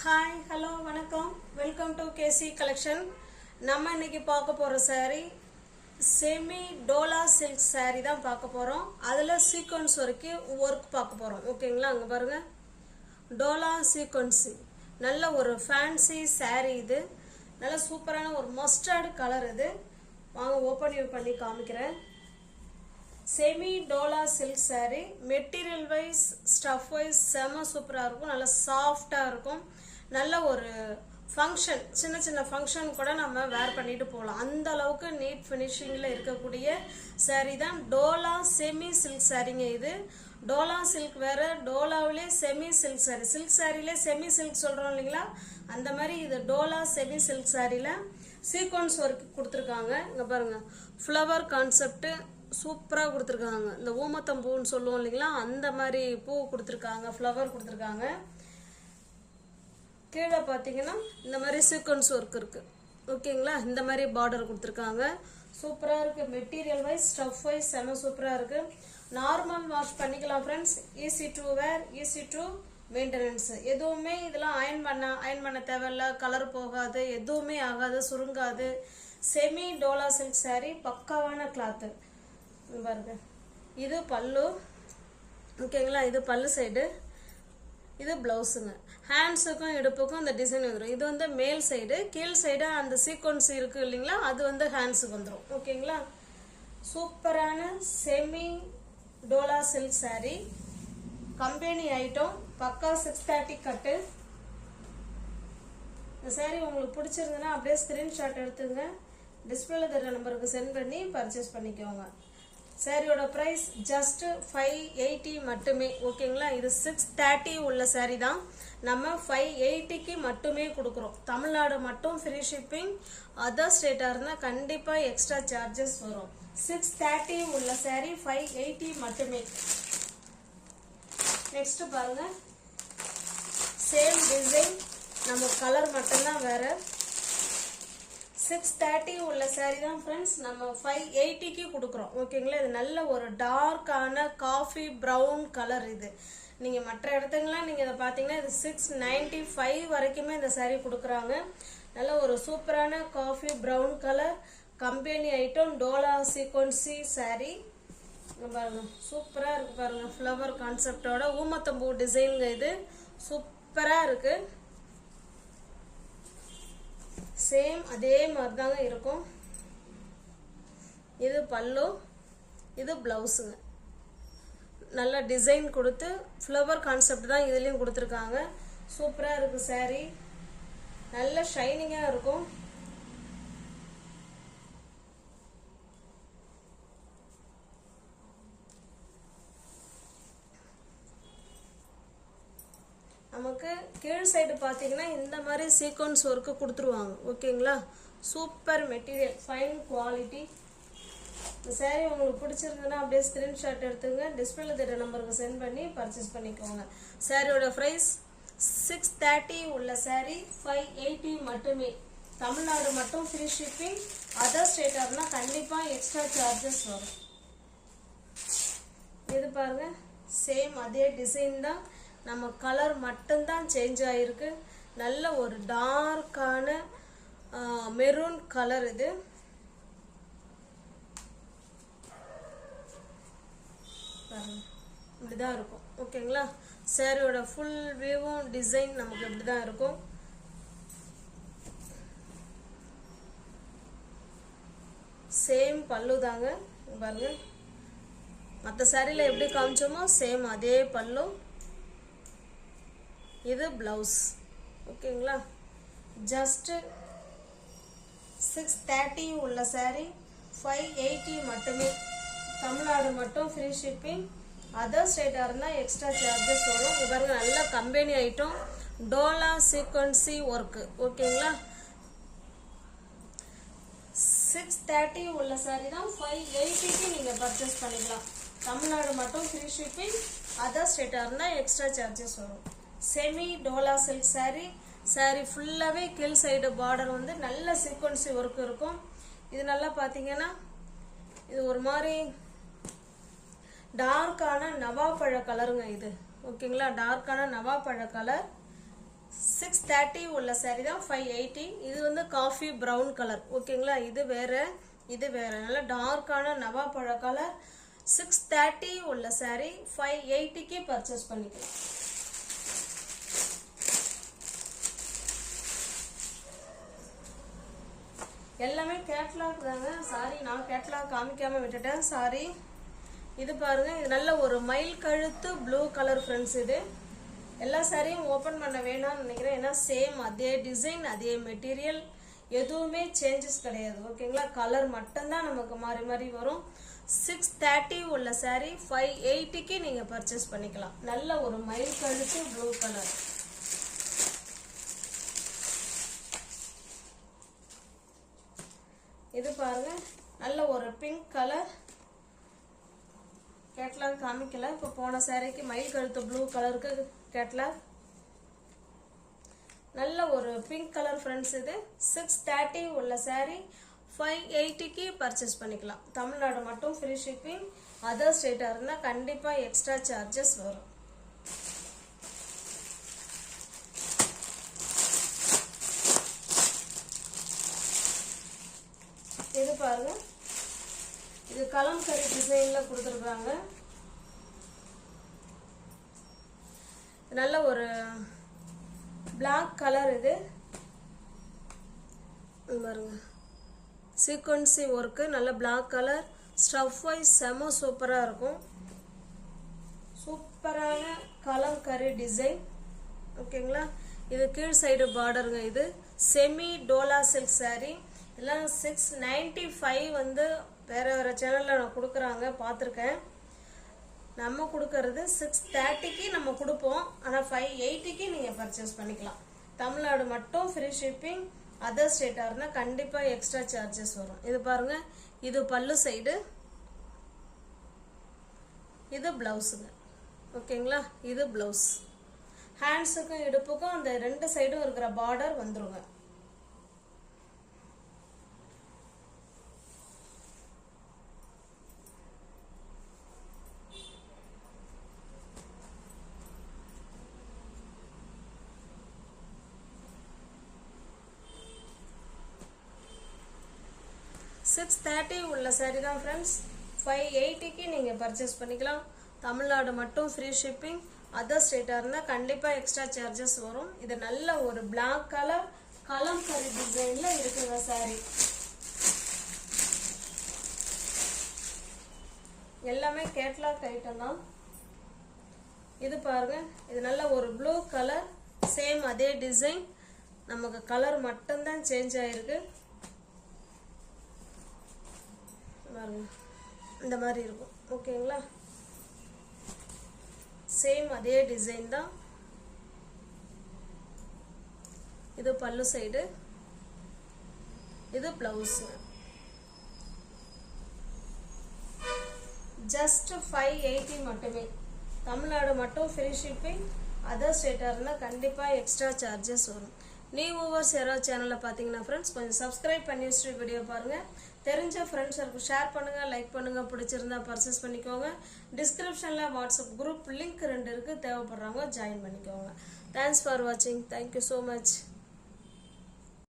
Hi, hello, வணக்கம். Welcome to KC collection. நம்ம இன்னைக்கு பார்க்க போற saree semi dola silk saree தான் பார்க்க போறோம். அதுல sequence work பார்க்க போறோம். ஓகேங்களா? அங்க பாருங்க. டோலா sequence. நல்ல ஒரு fancy saree இது. நல்ல சூப்பரான ஒரு mustard கலர் இது. வாங்க ஓபன் பண்ணி காமிக்கிறேன். Semi dola silk saree material wise stuff wise செம சூப்பரா இருக்கும் நல்ல சாஃப்ட்டா இருக்கும் நல்ல ஒரு ஃபங்க்ஷன் சின்ன ஃபங்க்ஷன் கூட நம்ம வேர் பண்ணிட்டு போகலாம் அந்த அளவுக்கு நீட் ஃபினிஷிங்ல இருக்கக்கூடிய saree தான் டோலா செமி சில்க் சாரீங்க இது டோலா சில்க் வேற டோலாவிலே செமி சில்க் saree சில்க் சாரியிலே செமி சில்க் சொல்றோம் இல்லீங்களா அந்த மாதிரி இது டோலா செமி சில்க் சாரியில சீக்வென்ஸ் ஒர்க் கொடுத்திருக்காங்க இங்க பாருங்க ஃப்ளவர் கான்செப்ட் சூப்பரா கொடுத்திருக்காங்க இந்த ஊமத்தம்பூன்னு சொல்லுவோம் இல்லீங்களா அந்த மாதிரி பூ கொடுத்திருக்காங்க ஃப்ளவர் கொடுத்திருக்காங்க கீழ பாத்தீங்கன்னா இந்த மாதிரி சீக்வென்ஸ் வர்க் இருக்கு ஓகேங்களா இந்த மாதிரி பார்டர் கொடுத்திருக்காங்க சூப்பரா இருக்கு மெட்டீரியல் வைஸ் ஸ்டஃப் வைஸ் செம சூப்பரா இருக்கு நார்மல் வாஷ் பண்ணிக்கலாம் friends easy to wear easy to maintenance எதுவுமே இதெல்லாம் அயர்ன் பண்ண தேவையில்ல கலர் போகாது எதுவுமே ஆகாது சுருங்காது செமி டோலா சில்க் saree பக்காவான கிளாத் பாருங்க இது பல்லு ஓகேங்களா இது பல்லு சைடு இது பிளவுஸ்ங்க ஹேண்ட்ஸுக்கும் இடுப்புக்கும் இந்த டிசைன் வந்துரும் இது வந்து மேல் சைடு கீழ் சைடு அந்த சீக்வென்ஸ் இருக்கு இல்லீங்களா அது வந்து ஹேண்ட்ஸுக்கு வந்துரும் ஓகேங்களா சூப்பரான semi dola silk saree company item பக்கா 630 கட் இந்த saree உங்களுக்கு பிடிச்சிருந்தா அப்படியே ஸ்கிரீன்ஷாட் எடுத்துங்க டிஸ்ப்ளேல தெரியற நம்பருக்கு சென்ட் பண்ணி பர்ச்சேஸ் பண்ணிக்கோங்க சாரியோட பிரைஸ் ஜஸ்ட் 580 மட்டுமே ஓகேங்களா இது 630 உள்ள saree தான் நம்ம 580 க்கு மட்டுமே கொடுக்கிறோம் தமிழ்நாடு மட்டும் ஃப்ரீ ஷிப்பிங் அதர் ஸ்டேட்டா இருந்தா கண்டிப்பா எக்ஸ்ட்ரா சார்ஜஸ் வரும் 630 உள்ள saree 580 மட்டுமே நெக்ஸ்ட் பாருங்க சேம் டிசைன் நம்ம கலர் மட்டும் தான் வேற 630 உள்ள saree தான் फ्रेंड्स நம்ம 580 க்கு கொடுக்கிறோம் ஓகேங்களா இது நல்ல ஒரு டார்க்கான காபி பிரவுன் கலர் இது நீங்க மற்ற இடத்துங்கலாம் நீங்க இத பாத்தீங்கன்னா இது 695 வரைக்குமே இந்த saree கொடுக்கறாங்க நல்ல ஒரு சூப்பரான coffee brown colour company item டோலா சீக்வென்சி saree பாருங்க சூப்பரா இருக்கு பாருங்க ஃப்ளவர் கான்செப்டோட ஊமத்தம்பூ டிசைன்ங்க இது சூப்பரா இருக்கு சேம் அதே மாதிரி தாங்க இருக்கும் இது பல்லு இது பிளவுஸ்ங்க நல்ல டிசைன் கொடுத்து ஃப்ளவர் கான்செப்ட் தான் இதுலயும் கொடுத்திருக்காங்க சூப்பரா இருக்கு saree நல்ல ஷைனிங்கா இருக்கும் நமக்கு கீழ் சைடு பாத்தீங்கன்னா இந்த மாதிரி சீக்வென்ஸ் வர்க் கொடுத்துருவாங்க ஓகேங்களா சூப்பர் மெட்டீரியல் ஃபைன் குவாலிட்டி இந்த saree உங்களுக்கு பிடிச்சிருந்தா அப்படியே ஸ்கிரீன்ஷாட் எடுத்துங்க டிஸ்ப்ளேல தெரியற நம்பருக்கு சென்ட் பண்ணி பர்ச்சேஸ் பண்ணிக்கோங்க சாரியோட பிரைஸ் 630 உள்ள saree 580 மட்டுமே தமிழ்நாடு மட்டும் ஃப்ரீ ஷிப்பிங் அதர் ஸ்டேட்டா இருந்தா கண்டிப்பா எக்ஸ்ட்ரா சார்ஜஸ் வரும் இது பாருங்க சேம் அதே டிசைன் தான் நம்ம கலர் மட்டும் தான் சேஞ்ச் ஆயிருக்கு நல்ல ஒரு டார்க்கான மெரூன் கலர் இது இப்படிதான் இருக்கும் ஓகேங்களா சாரியோட ஃபுல் வியூவும் டிசைன் நமக்கு இப்படிதான் இருக்கும் சேம் பல்லு தாங்க பாருங்க மற்ற சாரியில எப்படி காமிச்சோமோ சேம் அதே பல்லு இது பிளவுஸ் ஓகேங்களா ஜஸ்ட் 630 உள்ள saree 580 மட்டுமே தமிழ்நாடு மட்டும் ஃப்ரீ ஷிப்பிங் அதர் ஸ்டேட்டா இருந்தா எக்ஸ்ட்ரா சார்ஜஸ் வரும் இவங்க நல்ல கம்பெனி ஐட்டம் டோலா சீக்வென்சி ஒர்க் ஓகேங்களா 630 உள்ள saree தான் 580 க்கு நீங்க பர்ச்சேஸ் பண்ணிக்கலாம் தமிழ்நாடு மட்டும் ஃப்ரீ ஷிப்பிங் அதர் ஸ்டேட்டா இருந்தா எக்ஸ்ட்ரா சார்ஜஸ் வரும் செமி டோலா சில்க் saree ஃபுல்லாவே கீழ் சைடு பார்டர் வந்து நல்ல சீக்வென்சி வர்க் இருக்கும் இது நல்லா பாத்தீங்கன்னா இது ஒரு மாதிரி டார்க்கான நவாப்பழ கலருங்க இது ஓகேங்களா டார்க்கான நவாப்பழ கலர் 630 உள்ள saree தான் 580. இது வந்து காஃபி ப்ரௌன் கலர். ஓகேங்களா, இது வேற இது வேற. நல்ல டார்க்கான நவாப்பழ கலர். 630 உள்ள saree 580க்கு பர்ச்சேஸ் பண்ணிக்கலாம். எல்லாமே கேட்லாக் தாங்க. சாரி, நான் கேட்லாக் காமிக்காம விட்டுட்டேன், சாரி. இது பாருங்க, இது நல்ல ஒரு மயில் கழுத்து ப்ளூ கலர் ஃப்ரெண்ட்ஸ். இது எல்லா சாரியும் ஓப்பன் பண்ண வேணாம்னு நினைக்கிறேன். ஏன்னா சேம் அதே டிசைன் அதே மெட்டீரியல், எதுவுமே சேஞ்சஸ் கிடையாது. ஓகேங்களா, கலர் மட்டும்தான் நமக்கு மாறி மாறி வரும். 630 உள்ள saree 580க்கு நீங்கள் பர்ச்சேஸ் பண்ணிக்கலாம். நல்ல ஒரு மயில் கழுத்து ப்ளூ கலர். இது பாருங்க, நல்ல ஒரு பிங்க் கலர். கேட்லாக் காமிக்கல, இப்போ போன சாரிக்கு மயில் கழுத்து ப்ளூ கலருக்கு கேட்லாக். நல்ல ஒரு பிங்க் கலர் ஃப்ரெண்ட்ஸ். இது 630 உள்ள saree 580க்கு பர்ச்சேஸ் பண்ணிக்கலாம். தமிழ்நாடு மட்டும் ஃப்ரீ ஷிப்பிங். அதர் ஸ்டேட்டாக இருந்தால் கண்டிப்பாக எக்ஸ்ட்ரா சார்ஜஸ் வரும். இது பாருங்க, இது கலம்கரி டிசைன்ல கொடுத்துருக்காங்க. நல்ல ஒரு பிளாக் கலர். இது பாருங்க, சீக்வன்சி ஒர்க்கு, நல்ல பிளாக் கலர். ஸ்டஃப் வைஸ் செம சூப்பராக இருக்கும். சூப்பரான கலம்கரி டிசைன். ஓகேங்களா, இது கீழ் சைடு பார்டருங்க. இது செமி டோலா சில்க் saree. எல்லாம் 695 வந்து வேற வேற சேனலில் நான் கொடுக்குறாங்க, பார்த்துருக்கேன். நம்ம கொடுக்கறது 630க்கு நம்ம கொடுப்போம். ஆனால் 580க்கு நீங்கள் பர்ச்சேஸ் பண்ணிக்கலாம். தமிழ்நாடு மட்டும் ஃப்ரீ ஷிப்பிங். அதர் ஸ்டேட்டாக இருந்தால் கண்டிப்பாக எக்ஸ்ட்ரா சார்ஜஸ் வரும். இது பாருங்க, இது பல்லு சைடு, இது பிளவுஸுங்க. ஓகேங்களா, இது பிளவுஸ். ஹேண்ட்ஸுக்கும் இடுப்புக்கும் அந்த ரெண்டு சைடும் இருக்கிற பார்டர் வந்துருங்க. $630 உள்ள saree தான் ஃப்ரெண்ட்ஸ். 580க்கு நீங்கள் பர்ச்சேஸ் பண்ணிக்கலாம். தமிழ்நாடு மட்டும் ஃப்ரீ ஷிப்பிங். அதர் ஸ்டேட்டாக இருந்தால் கண்டிப்பாக எக்ஸ்ட்ரா சார்ஜஸ் வரும். இது நல்ல ஒரு பிளாக் கலர் கலம்கரி டிசைனில் இருக்குங்க saree. எல்லாமே கேட்லாக் ஐட்டம் தான். இது பாருங்க, இது நல்ல ஒரு ப்ளூ கலர். சேம் அதே டிசைன், நமக்கு கலர் மட்டும்தான் சேஞ்ச் ஆயிருக்கு. இந்த மாதிரி இருக்கும். ஓகேங்களா, சேம் அதே டிசைன் தான். இது பல்லு சைடு, இது பிளவுஸ். ஜஸ்ட் 580 மட்டுமே. தமிழ்நாடு மட்டும் ஃப்ரீ ஷிப்பிங். அதர் ஸ்டேட்டாக இருந்தால் கண்டிப்பாக எக்ஸ்ட்ரா சார்ஜஸ் வரும். நியூ வியூவர்ஸ் யாராவது சேனலில் பார்த்தீங்கன்னா ஃப்ரெண்ட்ஸ் கொஞ்சம் சப்ஸ்கிரைப் பண்ணி வச்சுட்டு வீடியோ பாருங்கள். தெரிஞ்ச ஃப்ரெண்ட்ஸுக்கு ஷேர் பண்ணுங்கள், லைக் பண்ணுங்கள். பிடிச்சிருந்தா பர்ச்சேஸ் பண்ணிக்கோங்க. டிஸ்கிரிப்ஷனில் வாட்ஸ்அப் குரூப் லிங்க் 2 இருக்குது, தேவைப்படுறவங்க ஜாயின் பண்ணிக்கோங்க. தேங்க்ஸ் ஃபார் வாட்சிங். Thank you so much.